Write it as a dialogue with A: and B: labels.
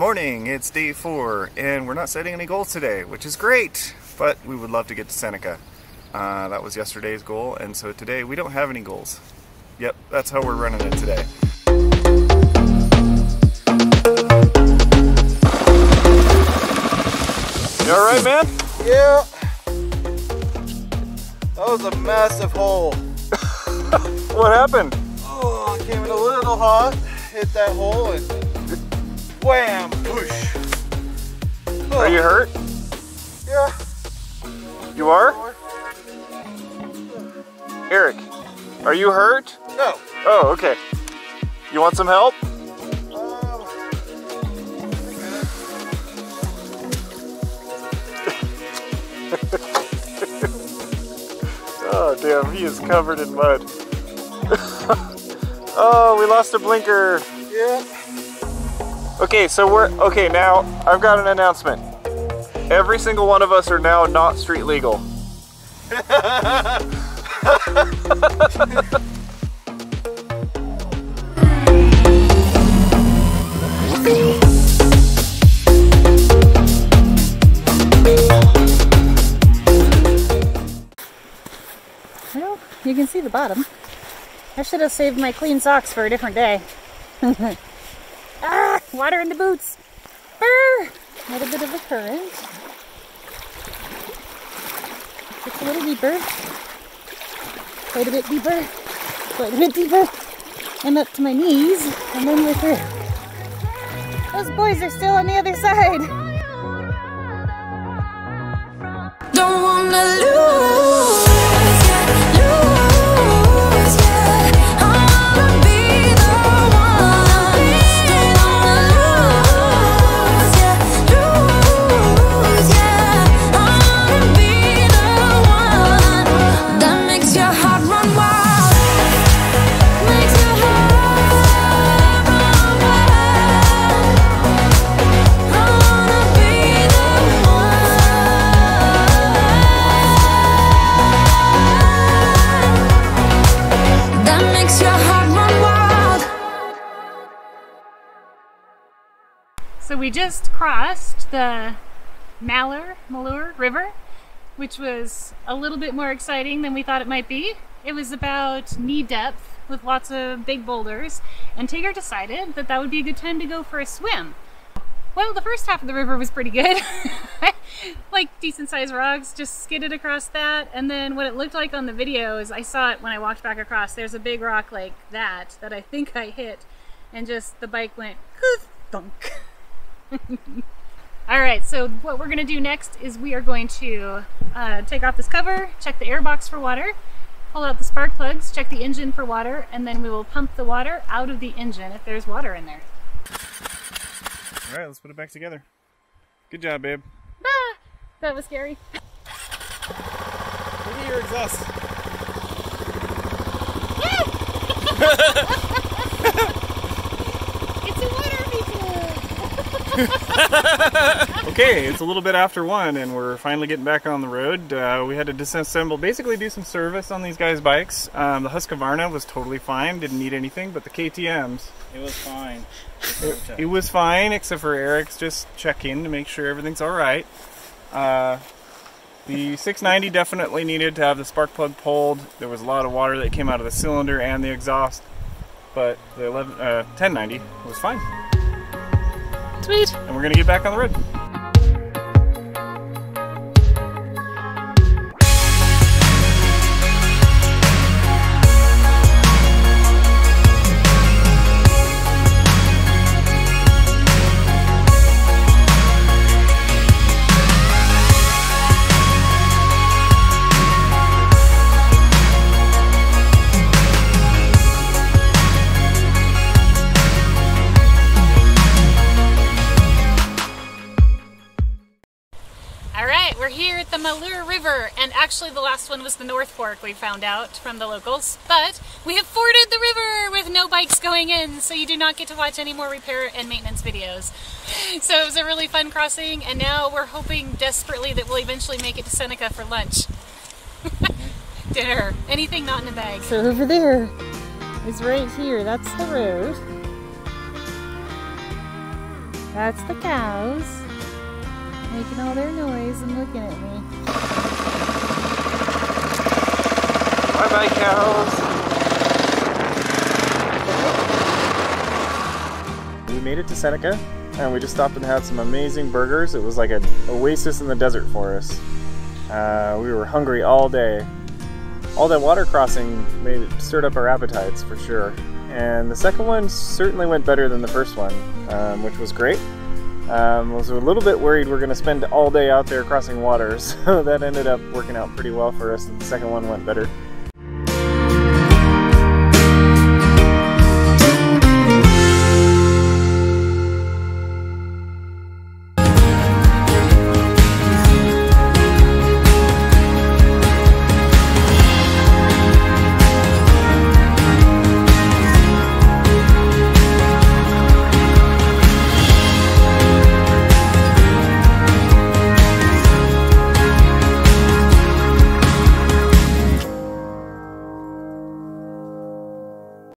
A: morning, it's day 4, and we're not setting any goals today, which is great, but we would love to get to Seneca. That was yesterday's goal, and so today we don't have any goals. Yep, that's how we're running it today. You alright, man?
B: Yeah. That was a massive hole.
A: What happened?
B: Oh, I came in a little hot, hit that hole, and wham, push. Oh.
A: Are you hurt?
B: Yeah.
A: You are? Eric, are you hurt?
B: No.
A: Oh, okay. You want some help? Oh damn, he is covered in mud. Oh, we lost a blinker.
B: Yeah.
A: Okay, so okay, now I've got an announcement. Every single one of us are now not street legal.
C: Well, you can see the bottom. I should have saved my clean socks for a different day. Ah, water in the boots. Brr! A little bit of a current. It's a little deeper. Quite a bit deeper. Quite a bit deeper. I'm up to my knees, and then we're through. Those boys are still on the other side.
D: Don't wanna lose.
C: So we just crossed the Malheur River, which was a little bit more exciting than we thought it might be. It was about knee depth with lots of big boulders, and Tigger decided that that would be a good time to go for a swim. Well, the first half of the river was pretty good. Like decent sized rocks, just skidded across that, and then what it looked like on the video is I saw it when I walked back across. There's a big rock like that I think I hit, and just the bike went thunk. Alright, so what we're going to do next is we are going to take off this cover, check the air box for water, pull out the spark plugs, check the engine for water, and then we will pump the water out of the engine if there's water in there.
A: Alright, let's put it back together. Good job, babe.
C: Ah, that was scary.
A: Look at your exhaust.
C: It's a water
A: Okay, it's a little bit after 1 and we're finally getting back on the road. We had to disassemble, basically do some service on these guys' bikes. The Husqvarna was totally fine, didn't need anything, but the KTMs...
B: It was fine.
A: It was fine, except for Eric's just check-in to make sure everything's alright. The 690 definitely needed to have the spark plug pulled. There was a lot of water that came out of the cylinder and the exhaust, but the 1090 was fine.
C: Sweet.
A: And we're gonna get back on the road.
C: We're here at the Malheur River, and actually the last one was the North Fork, we found out from the locals, but we have forded the river with no bikes going in, so you do not get to watch any more repair and maintenance videos. So it was a really fun crossing, and now we're hoping desperately that we'll eventually make it to Seneca for lunch. Dinner, anything not in a bag. So over there is right here, that's the road. That's the cows making all their noise and looking at me.
A: Bye-bye, cows. We made it to Seneca, and we just stopped and had some amazing burgers. It was like an oasis in the desert for us. We were hungry all day. All that water crossing stirred up our appetites for sure. And the second one certainly went better than the first one, which was great. I was a little bit worried we're going to spend all day out there crossing waters, so that ended up working out pretty well for us. The second one went better.